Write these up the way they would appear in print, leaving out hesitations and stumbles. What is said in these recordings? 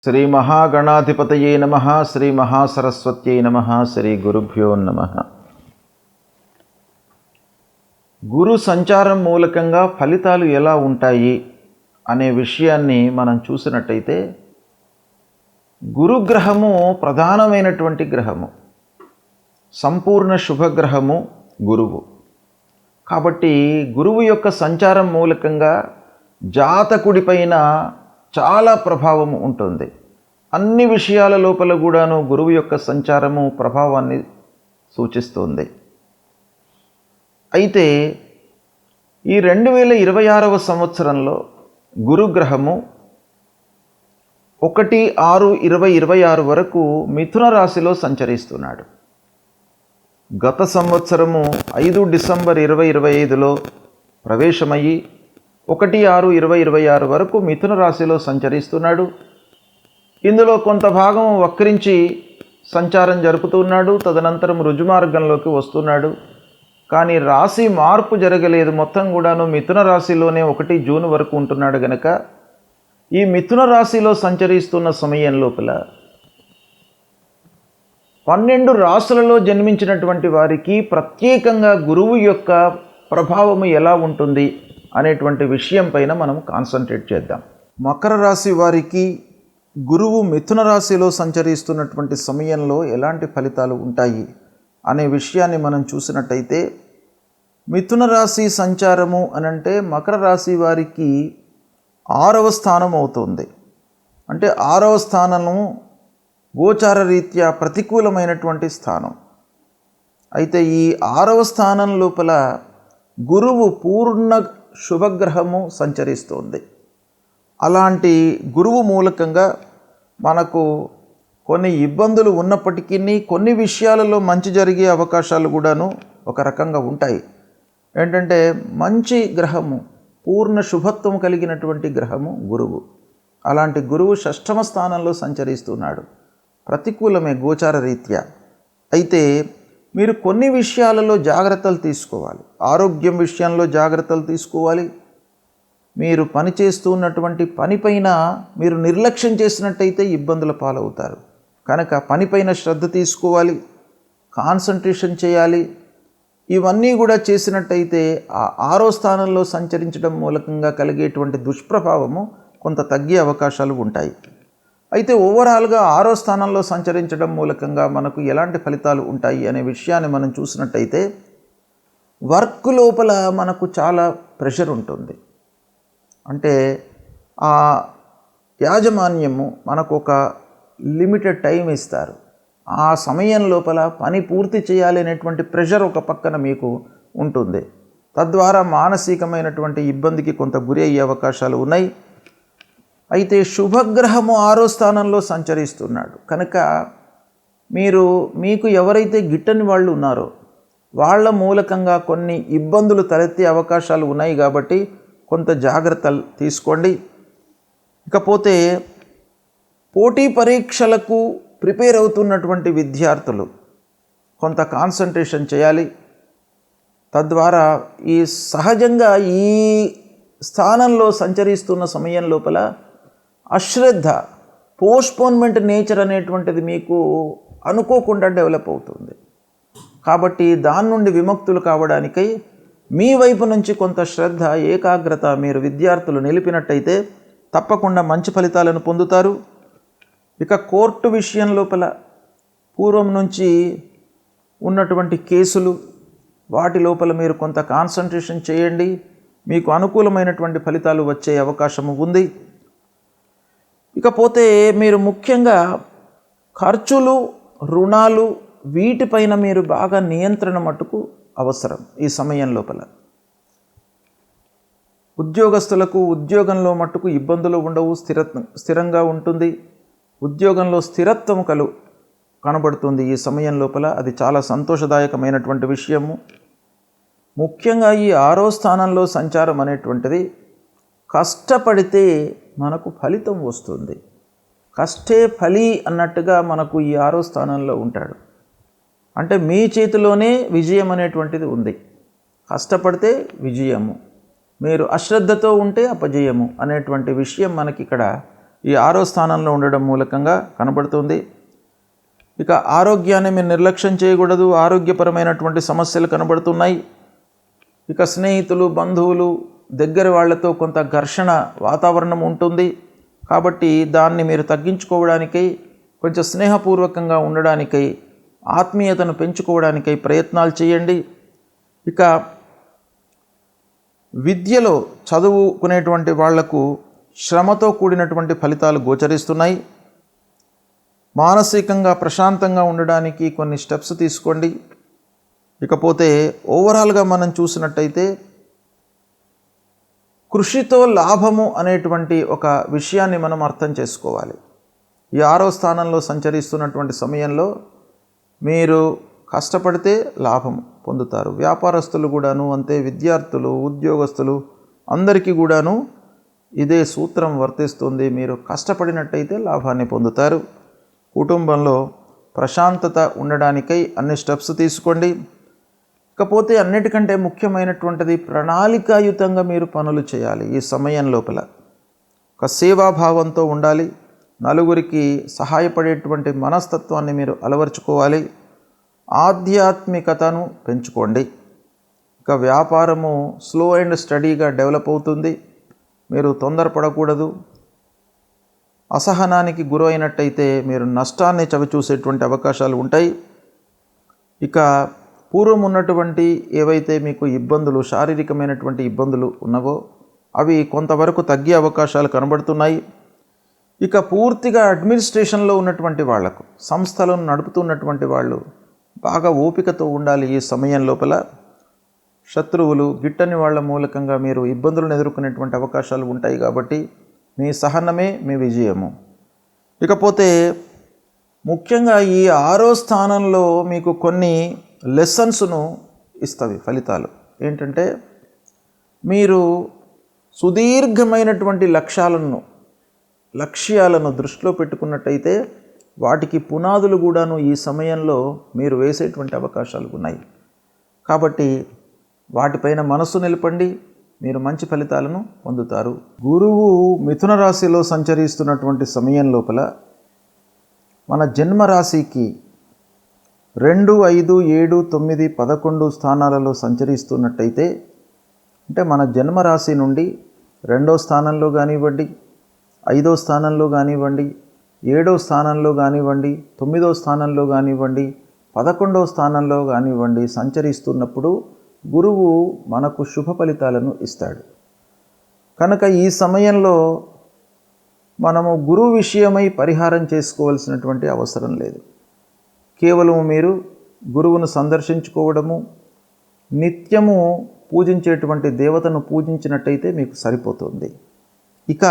శ్రీ మహాగణాధిపతయే నమః. శ్రీ మహాసరస్వత్యై నమః. శ్రీ గురుభ్యో నమః. గురు సంచారం మూలకంగా ఫలితాలు ఎలా ఉంటాయి అనే విషయాన్ని మనం చూసినట్టయితే, గురుగ్రహము ప్రధానమైనటువంటి గ్రహము, సంపూర్ణ శుభగ్రహము గురువు. కాబట్టి గురువు యొక్క సంచారం మూలకంగా జాతకుడిపైన చాలా ప్రభావము ఉంటుంది. అన్ని విషయాల లోపల కూడాను గురువు యొక్క సంచారము ప్రభావాన్ని సూచిస్తుంది. అయితే ఈ 2026వ సంవత్సరంలో గురుగ్రహము 1/6/2026 వరకు మిథున రాశిలో సంచరిస్తున్నాడు. గత సంవత్సరము 5 డిసెంబర్ 2025లో ప్రవేశమయ్యి 1/6/2026 వరకు మిథున రాశిలో సంచరిస్తున్నాడు. ఇందులో కొంత భాగం వక్రించి సంచారం జరుపుతున్నాడు, తదనంతరం రుజుమార్గంలోకి వస్తున్నాడు. కానీ రాశి మార్పు జరగలేదు, మొత్తం కూడాను మిథున రాశిలోనే 1 జూన్ వరకు ఉంటున్నాడు. గనక ఈ మిథున రాశిలో సంచరిస్తున్న సమయం లోపల 12 రాశులలో జన్మించినటువంటి వారికి ప్రత్యేకంగా గురువు యొక్క ప్రభావము ఎలా ఉంటుంది అనేటువంటి విషయం పైన మనం కాన్సన్ట్రేట్ చేద్దాం. మకర రాశి వారికి గురువు మిథున రాశిలో సంచరిస్తున్నటువంటి సమయంలో ఎలాంటి ఫలితాలు ఉంటాయి అనే విషయాన్ని మనం చూసినట్టయితే, మిథున రాశి సంచారము అనంటే మకర రాశి వారికి 6వ స్థానం అవుతుంది. అంటే 6వ స్థానము గోచార రీత్యా ప్రతికూలమైనటువంటి స్థానం. అయితే ఈ 6వ స్థానం లోపల గురువు పూర్ణ శుభగ్రహము సంచరిస్తుంది. అలాంటి గురువు మూలకంగా మనకు కొన్ని ఇబ్బందులు ఉన్నప్పటికీ కొన్ని విషయాలలో మంచి జరిగే అవకాశాలు కూడాను ఒక రకంగా ఉంటాయి. ఏంటంటే, మంచి గ్రహము, పూర్ణ శుభత్వం కలిగినటువంటి గ్రహము గురువు. అలాంటి గురువు 6వ స్థానంలో సంచరిస్తున్నాడు. ప్రతికూలమే గోచార రీత్యా. అయితే మీరు కొన్ని విషయాలలో జాగ్రత్తలు తీసుకోవాలి. ఆరోగ్యం విషయంలో జాగ్రత్తలు తీసుకోవాలి. మీరు పనిచేస్తున్నటువంటి పనిపైన మీరు నిర్లక్ష్యం చేసినట్టయితే ఇబ్బందుల పాలవుతారు. కనుక పనిపైన శ్రద్ధ తీసుకోవాలి, కాన్సంట్రేషన్ చేయాలి. ఇవన్నీ కూడా చేసినట్టయితే ఆ 6వ స్థానంలో సంచరించడం మూలకంగా కలిగేటువంటి దుష్ప్రభావము కొంత తగ్గే అవకాశాలు ఉంటాయి. అయితే ఓవరాల్గా 6వ స్థానంలో సంచరించడం మూలకంగా మనకు ఎలాంటి ఫలితాలు ఉంటాయి అనే విషయాన్ని మనం చూసినట్టయితే, వర్క్ లోపల మనకు చాలా ప్రెషర్ ఉంటుంది. అంటే ఆ యాజమాన్యము మనకు ఒక లిమిటెడ్ టైం ఇస్తారు. ఆ సమయం లోపల పని పూర్తి చేయాలి అనేటువంటి ప్రెషర్ ఒక పక్కన మీకు ఉంటుంది. తద్వారా మానసికమైనటువంటి ఇబ్బందికి కొంత గురి అయ్యే అవకాశాలు ఉన్నాయి. అయితే శుభగ్రహము 6వ స్థానంలో సంచరిస్తున్నాడు కనుక మీకు ఎవరైతే గిట్టని వాళ్ళు ఉన్నారో వాళ్ళ మూలకంగా కొన్ని ఇబ్బందులు తలెత్తే అవకాశాలు ఉన్నాయి. కాబట్టి కొంత జాగ్రత్తలు తీసుకోండి. ఇకపోతే పోటీ పరీక్షలకు ప్రిపేర్ అవుతున్నటువంటి విద్యార్థులు కొంత కాన్సంట్రేషన్ చేయాలి. తద్వారా ఈ సహజంగా ఈ స్థానంలో సంచరిస్తున్న సమయం లోపల అశ్రద్ధ, పోస్ట్పోన్మెంట్ నేచర్ అనేటువంటిది మీకు అనుకోకుండా డెవలప్ అవుతుంది. కాబట్టి దాని నుండి విముక్తులు కావడానికై మీ వైపు నుంచి కొంత శ్రద్ధ, ఏకాగ్రత మీరు విద్యార్థులు నిలిపినట్టయితే తప్పకుండా మంచి ఫలితాలను పొందుతారు. ఇక కోర్టు విషయం లోపల పూర్వం నుంచి ఉన్నటువంటి కేసులు, వాటి లోపల మీరు కొంత కాన్సంట్రేషన్ చేయండి. మీకు అనుకూలమైనటువంటి ఫలితాలు వచ్చే అవకాశము ఉంది. ఇకపోతే మీరు ముఖ్యంగా ఖర్చులు, రుణాలు, వీటిపైన మీరు బాగా నియంత్రణ మట్టుకు అవసరం. ఈ సమయం లోపల ఉద్యోగస్తులకు ఉద్యోగంలో మట్టుకు ఇబ్బందులు ఉండవు, స్థిరంగా ఉంటుంది. ఉద్యోగంలో స్థిరత్వం కనబడుతుంది ఈ సమయం లోపల. అది చాలా సంతోషదాయకమైనటువంటి విషయము. ముఖ్యంగా ఈ 6వ స్థానంలో సంచారం అనేటువంటిది కష్టపడితే మనకు ఫలితం వస్తుంది. కష్టే ఫలి అన్నట్టుగా మనకు ఈ 6వ స్థానంలో ఉంటాడు. అంటే మీ చేతిలోనే విజయం అనేటువంటిది ఉంది. కష్టపడితే విజయము, మీరు అశ్రద్ధతో ఉంటే అపజయము అనేటువంటి విషయం మనకి ఇక్కడ ఈ 6వ స్థానంలో ఉండడం మూలకంగా కనబడుతుంది. ఇక ఆరోగ్యాన్ని మీరు నిర్లక్ష్యం చేయకూడదు. ఆరోగ్యపరమైనటువంటి సమస్యలు కనబడుతున్నాయి. ఇక స్నేహితులు, బంధువులు, దగ్గర వాళ్ళతో కొంత ఘర్షణ వాతావరణం ఉంటుంది. కాబట్టి దాన్ని మీరు తగ్గించుకోవడానికై, కొంచెం స్నేహపూర్వకంగా ఉండడానికై, ఆత్మీయతను పెంచుకోవడానికై ప్రయత్నాలు చేయండి. ఇక విద్యలో చదువుకునేటువంటి వాళ్లకు శ్రమతో కూడినటువంటి ఫలితాలు గోచరిస్తున్నాయి. మానసికంగా ప్రశాంతంగా ఉండడానికి కొన్ని స్టెప్స్ తీసుకోండి. ఇకపోతే ఓవరాల్గా మనం చూసినట్టయితే కృషితో లాభము అనేటువంటి ఒక విషయాన్ని మనం అర్థం చేసుకోవాలి. ఈ 6వ స్థానంలో సంచరిస్తున్నటువంటి సమయంలో మీరు కష్టపడితే లాభం పొందుతారు. వ్యాపారస్తులు కూడాను అంతే, విద్యార్థులు, ఉద్యోగస్తులు అందరికీ కూడాను ఇదే సూత్రం వర్తిస్తుంది. మీరు కష్టపడినట్టయితే లాభాన్ని పొందుతారు. కుటుంబంలో ప్రశాంతత ఉండడానికై అన్ని స్టెప్స్ తీసుకోండి. ఇకపోతే అన్నిటికంటే ముఖ్యమైనటువంటిది ప్రణాళికాయుతంగా మీరు పనులు చేయాలి. ఈ సమయం లోపల ఒక సేవాభావంతో ఉండాలి. నలుగురికి సహాయపడేటువంటి మనస్తత్వాన్ని మీరు అలవర్చుకోవాలి. ఆధ్యాత్మికతను పెంచుకోండి. ఇక వ్యాపారము స్లో అండ్ స్టడీగా డెవలప్ అవుతుంది. మీరు తొందరపడకూడదు. అసహనానికి గురైనట్టయితే మీరు నష్టాన్ని చవిచూసేటువంటి అవకాశాలు ఉంటాయి. ఇక పూర్వం ఉన్నటువంటి ఏవైతే మీకు ఇబ్బందులు, శారీరకమైనటువంటి ఇబ్బందులు ఉన్నవో అవి కొంతవరకు తగ్గే అవకాశాలు కనబడుతున్నాయి. ఇక పూర్తిగా అడ్మినిస్ట్రేషన్లో ఉన్నటువంటి వాళ్లకు, సంస్థలను నడుపుతున్నటువంటి వాళ్ళు బాగా ఓపికతో ఉండాలి. ఈ సమయం లోపల శత్రువులు, గిట్టని వాళ్ళ మూలకంగా మీరు ఇబ్బందులను ఎదుర్కొనేటువంటి అవకాశాలు ఉంటాయి. కాబట్టి మీ సహనమే మీ విజయము. ఇకపోతే ముఖ్యంగా ఈ 6వ స్థానంలో మీకు కొన్ని లెసన్స్ను ఇస్తవి ఫలితాలు. ఏంటంటే మీరు సుదీర్ఘమైనటువంటి లక్ష్యాలను దృష్టిలో పెట్టుకున్నట్టయితే వాటికి పునాదులు కూడాను ఈ సమయంలో మీరు వేసేటువంటి అవకాశాలు ఉన్నాయి. కాబట్టి వాటిపైన మనస్సు నిలపండి, మీరు మంచి ఫలితాలను పొందుతారు. గురువు మిథున రాశిలో సంచరిస్తున్నటువంటి సమయం లోపల మన జన్మరాశికి 2, 5, 7, 9, 11 స్థానాలలో సంచరిస్తున్నట్టయితే, అంటే మన జన్మరాశి నుండి 2వ స్థానంలో కానివ్వండి, 5వ స్థానంలో కానివ్వండి, 7వ స్థానంలో కానివ్వండి, 9వ స్థానంలో కానివ్వండి, 11వ స్థానంలో కానివ్వండి సంచరిస్తున్నప్పుడు గురువు మనకు శుభ ఫలితాలను ఇస్తాడు. కనుక ఈ సమయంలో మనము గురువు విషయమై పరిహారం చేసుకోవాల్సినటువంటి అవసరం లేదు. కేవలం మీరు గురువును సందర్శించుకోవడము, నిత్యము పూజించేటువంటి దేవతను పూజించినట్టయితే మీకు సరిపోతుంది. ఇక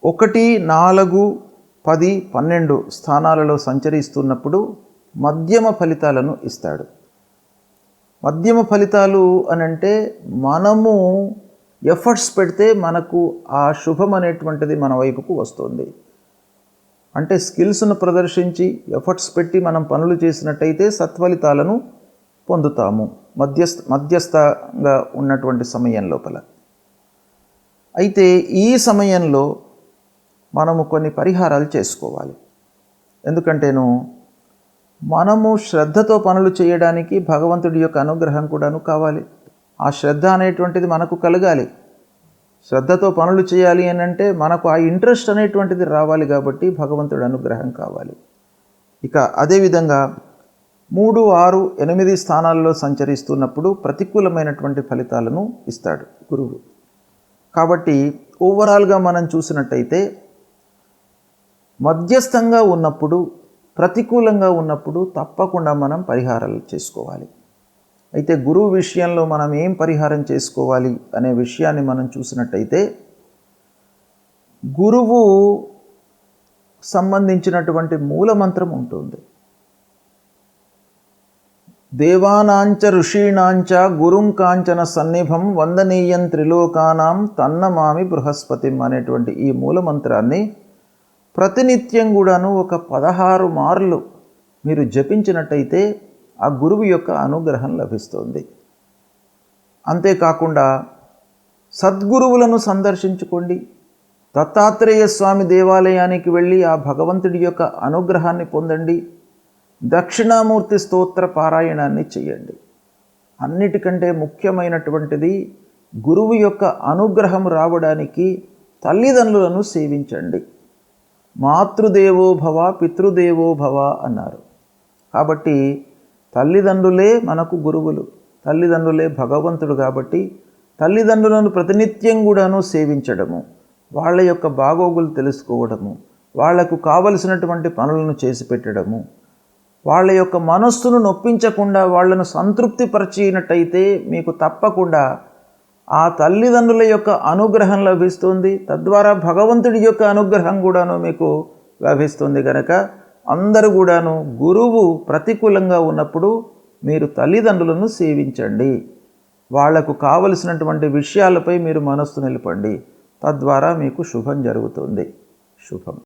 1, 4, 10, 12 స్థానాలలో సంచరిస్తున్నప్పుడు మధ్యమ ఫలితాలను ఇస్తాడు. మధ్యమ ఫలితాలు అనంటే మనము ఎఫర్ట్స్ పెడితే మనకు ఆ శుభం అనేటువంటిది మన వైపుకు వస్తుంది. అంటే స్కిల్స్ను ప్రదర్శించి ఎఫర్ట్స్ పెట్టి మనం పనులు చేసినట్టయితే సత్ఫలితాలను పొందుతాము మధ్యస్థంగా ఉన్నటువంటి సమయం లోపల. అయితే ఈ సమయంలో మనము కొన్ని పరిహారాలు చేసుకోవాలి. ఎందుకంటేను మనము శ్రద్ధతో పనులు చేయడానికి భగవంతుడి యొక్క అనుగ్రహం కూడాను కావాలి. ఆ శ్రద్ధ అనేటువంటిది మనకు కలగాలి. శ్రద్ధతో పనులు చేయాలి అని అంటే మనకు ఆ ఇంట్రెస్ట్ అనేటువంటిది రావాలి. కాబట్టి భగవంతుడి అనుగ్రహం కావాలి. ఇక అదేవిధంగా 3, 6, 8 స్థానాల్లో సంచరిస్తున్నప్పుడు ప్రతికూలమైనటువంటి ఫలితాలను ఇస్తాడు గురువు. కాబట్టి ఓవరాల్గా మనం చూసినట్టయితే మధ్యస్థంగా ఉన్నప్పుడు, ప్రతికూలంగా ఉన్నప్పుడు తప్పకుండా మనం పరిహారాలు చేసుకోవాలి. అయితే గురువు విషయంలో మనం ఏం పరిహారం చేసుకోవాలి అనే విషయాన్ని మనం చూసినట్టయితే, గురువు సంబంధించినటువంటి మూలమంత్రం ఉంటుంది. దేవానాంచ ఋషీణాంచ గురుం కాంచన సన్నిభం వందనీయం త్రిలోకానాం తన్నమామి బృహస్పతిం అనేటువంటి ఈ మూలమంత్రాన్ని ప్రతినిత్యం కూడాను ఒక 16 మార్లు మీరు జపించినట్టయితే ఆ గురువు యొక్క అనుగ్రహం లభిస్తుంది. అంతేకాకుండా సద్గురువులను సందర్శించుకోండి. దత్తాత్రేయ స్వామి దేవాలయానికి వెళ్ళి ఆ భగవంతుడి యొక్క అనుగ్రహాన్ని పొందండి. దక్షిణామూర్తి స్తోత్ర పారాయణాన్ని చేయండి. అన్నిటికంటే ముఖ్యమైనటువంటిది గురువు యొక్క అనుగ్రహం రావడానికి తల్లిదండ్రులను సేవించండి. మాతృదేవో భవ పితృదేవో భవ అన్నారు. కాబట్టి తల్లిదండ్రులే మనకు గురువులు, తల్లిదండ్రులే భగవంతుడు. కాబట్టి తల్లిదండ్రులను ప్రతినిత్యం కూడాను సేవించడము, వాళ్ళ యొక్క బాగోగులు తెలుసుకోవడము, వాళ్లకు కావలసినటువంటి పనులను చేసి పెట్టడము, వాళ్ళ యొక్క మనస్సును నొప్పించకుండా వాళ్లను సంతృప్తిపరిచినట్టయితే మీకు తప్పకుండా ఆ తల్లిదండ్రుల యొక్క అనుగ్రహం లభిస్తుంది. తద్వారా భగవంతుడి యొక్క అనుగ్రహం కూడాను మీకు లభిస్తుంది. కనుక అందరూ కూడాను గురువు ప్రతికూలంగా ఉన్నప్పుడు మీరు తల్లిదండ్రులను సేవించండి. వాళ్లకు కావలసినటువంటి విషయాలపై మీరు మనస్సు నిలపండి. తద్వారా మీకు శుభం జరుగుతుంది. శుభం.